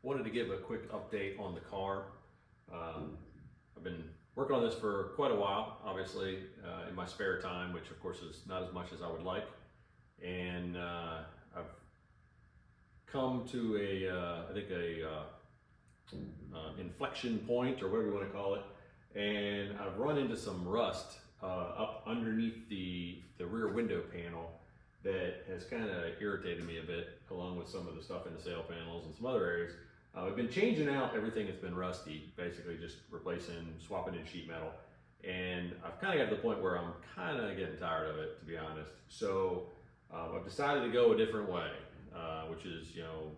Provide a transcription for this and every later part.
wanted to give a quick update on the car. I've been working on this for quite a while, obviously, in my spare time, which of course is not as much as I would like. And I've come to I think inflection point, or whatever you want to call it. And I've run into some rust up underneath the rear window panel that has kind of irritated me a bit, along with some of the stuff in the sail panels and some other areas. I've been changing out everything that's been rusty, basically just replacing, swapping in sheet metal. And I've kind of got to the point where I'm kind of getting tired of it, to be honest. So I've decided to go a different way, which is,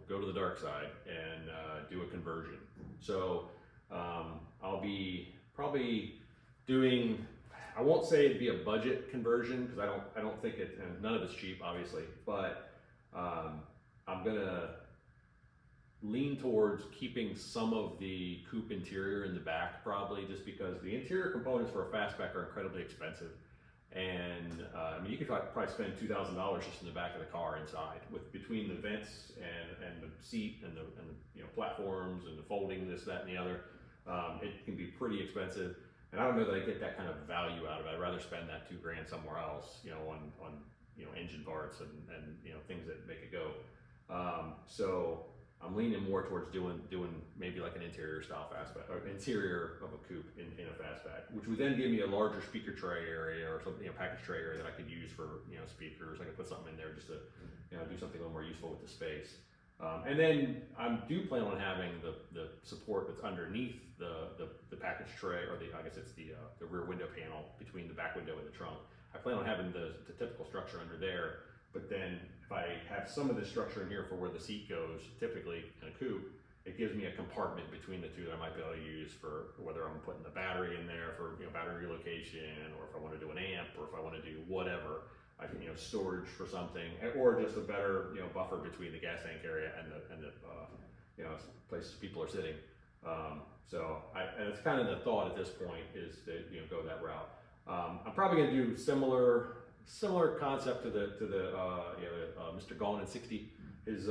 go to the dark side and do a conversion. So I'll be probably doing, I won't say it'd be a budget conversion, because I don't think it, and none of it's cheap, obviously, but I'm gonna lean towards keeping some of the coupe interior in the back, probably, just because the interior components for a fastback are incredibly expensive. And I mean, you could probably spend $2,000 just in the back of the car inside, with between the vents and the seat and the platforms and the folding, this, that, and the other. It can be pretty expensive, and I don't know that I get that kind of value out of it. I'd rather spend that $2,000 somewhere else, on engine parts and things that make it go. So I'm leaning more towards doing maybe like an interior style fastback, or interior of a coupe in a fastback, which would then give me a larger speaker tray area, or something, package tray area that I could use for speakers. I could put something in there just to do something a little more useful with the space. And then I do plan on having the support that's underneath the package tray, or I guess it's the rear window panel between the back window and the trunk. I plan on having the typical structure under there, but then if I have some of the structure in here for where the seat goes, typically in a coupe, it gives me a compartment between the two that I might be able to use for whether I'm putting the battery in there for battery relocation, or if I want to do an amp, or if I want to do whatever. I can storage for something, or just a better buffer between the gas tank area and the places people are sitting. And it's kind of the thought at this point, is to go that route. I'm probably going to do similar concept to the Mr. Gone in 60, his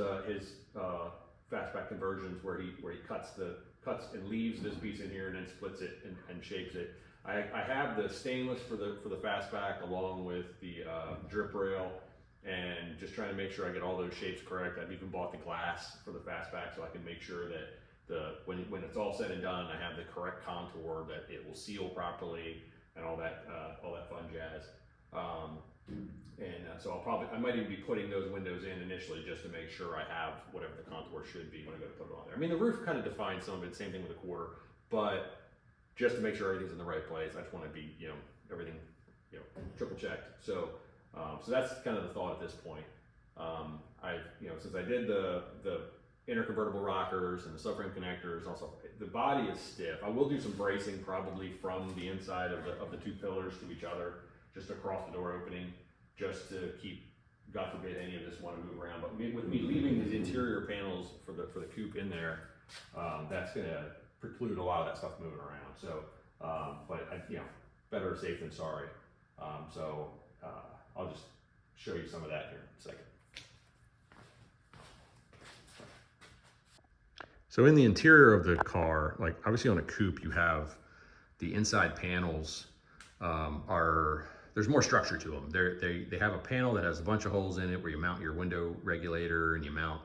fastback conversions, where he cuts and leaves this piece in here and then splits it and shapes it. I have the stainless for the fastback, along with the drip rail, and just trying to make sure I get all those shapes correct. I've even bought the glass for the fastback, so I can make sure that when it's all said and done, I have the correct contour, that it will seal properly, and all that fun jazz. So I might even be putting those windows in initially, just to make sure I have whatever the contour should be when I go to put it on there. I mean, the roof kind of defines some of it, same thing with the quarter, but just to make sure everything's in the right place, I just want to be, everything, triple checked. So that's kind of the thought at this point. Since I did the inner convertible rockers and the subframe connectors, also the body is stiff. I will do some bracing, probably from the inside of the two pillars to each other, just across the door opening, just to keep, God forbid, any of this want to move around. But with me leaving these interior panels for the coupe in there, that's gonna preclude a lot of that stuff moving around. So, better safe than sorry. I'll just show you some of that here in a second. So in the interior of the car, like obviously on a coupe, you have the inside panels there's more structure to them. They have a panel that has a bunch of holes in it where you mount your window regulator, and you mount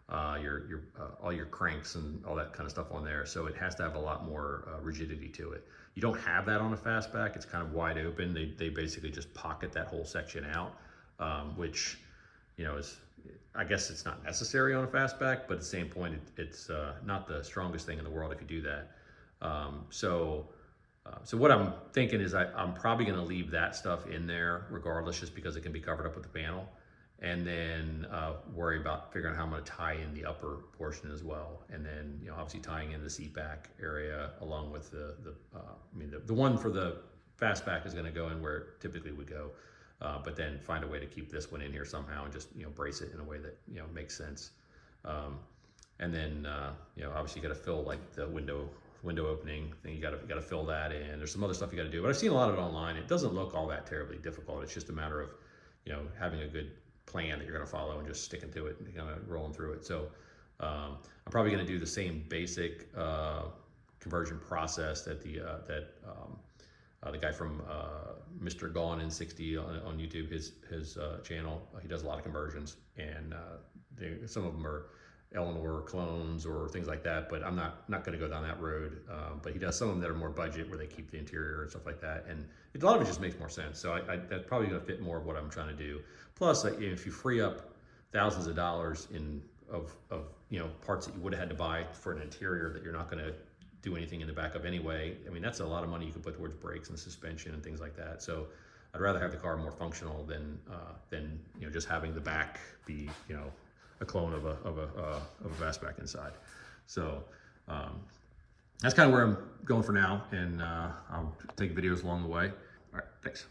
all your cranks and all that kind of stuff on there. So it has to have a lot more rigidity to it. You don't have that on a fastback. It's kind of wide open. They basically just pocket that whole section out, which is, I guess it's not necessary on a fastback, but at the same point, it's not the strongest thing in the world if you do that. So what I'm thinking is I'm probably going to leave that stuff in there regardless, just because it can be covered up with the panel, and then worry about figuring out how I'm going to tie in the upper portion as well, and then obviously tying in the seat back area, along with the one for the fastback is going to go in where it typically would go, but then find a way to keep this one in here somehow, and just brace it in a way that makes sense. And then obviously you got to fill like the window opening thing. You got to fill that in. There's some other stuff you got to do, but I've seen a lot of it online. It doesn't look all that terribly difficult. It's just a matter of having a good plan that you're going to follow and just sticking to it and kind of rolling through it. So I'm probably going to do the same basic conversion process that the guy from Mr. Gone in 60 on YouTube, his channel. He does a lot of conversions, and some of them are Eleanor clones or things like that. But I'm not going to go down that road. But he does some of them that are more budget, where they keep the interior and stuff like that. And a lot of it just makes more sense. So that's probably going to fit more of what I'm trying to do. Plus, if you free up thousands of dollars of parts that you would have had to buy for an interior that you're not going to do anything in the back of anyway. I mean, that's a lot of money you could put towards brakes and suspension and things like that. So I'd rather have the car more functional than just having the back be a clone of a fastback inside. So that's kind of where I'm going for now, and I'll take videos along the way. All right, thanks.